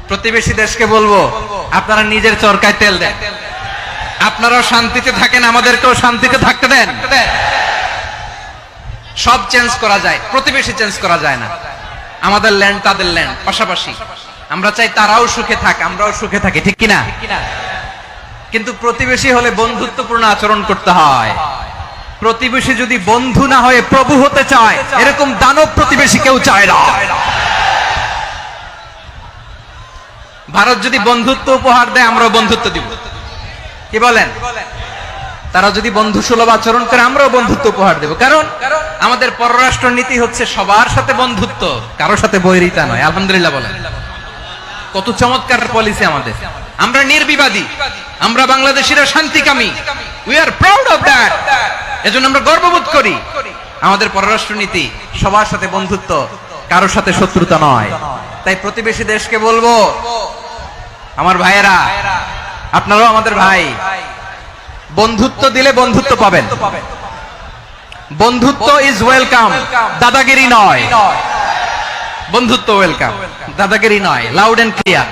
প্রতিবেশী দেশকে বলবো, আপনারা নিজের চরকায় তেল দেন, আপনারাও শান্তিতে থাকেন, আমাদেরকেও শান্তিতে থাকতে দেন। সব চেঞ্জ করা যায়, প্রতিবেশী চেঞ্জ করা যায় না। আমাদের ল্যান্ড তাদের ল্যান্ড, পাশাপাশি। আমরা চাই তারাও সুখে থাক, আমরাও সুখে থাকি, ঠিক কিনা? কিন্তু প্রতিবেশী হলে বন্ধুত্বপূর্ণ আচরণ করতে হয়। প্রতিবেশী যদি বন্ধু না হয়ে প্রভু হতে চায়, এরকম দানব প্রতিবেশী কেউ চায় না। ভারত যদি বন্ধুত্ব উপহার দেয়, আমরাও বন্ধুত্ব দিব, কি বলেন? তারা যদি বন্ধু সুলভ আচরণ করে, আমরাও বন্ধুত্ব উপহার দেব। কারণ আমাদের পররাষ্ট্র নীতি হচ্ছে সবার সাথে বন্ধুত্ব, কারোর সাথে বৈরিতা নয়। আলহামদুলিল্লাহ বলেন, কত চমৎকার পলিসি আমাদের। আমরা নির্বিবাদী, আমরা বাংলাদেশিরা শান্তিকামী। We are proud of that. এজন্য আমরা গর্ববোধ করি। আমাদের পররাষ্ট্র নীতি সবার সাথে বন্ধুত্ব, কারোর সাথে শত্রুতা নয়। তাই প্রতিবেশী দেশকে বলবো, আমার ভাইয়েরা, আপনারাও আমাদের ভাই, বন্ধুত্ব দিলে বন্ধুত্ব পাবেন। বন্ধুত্ব ইজ ওয়েলকাম, দাদাগিরি নয়। বন্ধুত্ব ওয়েলকাম, দাদাগিরি নয়। Loud and clear.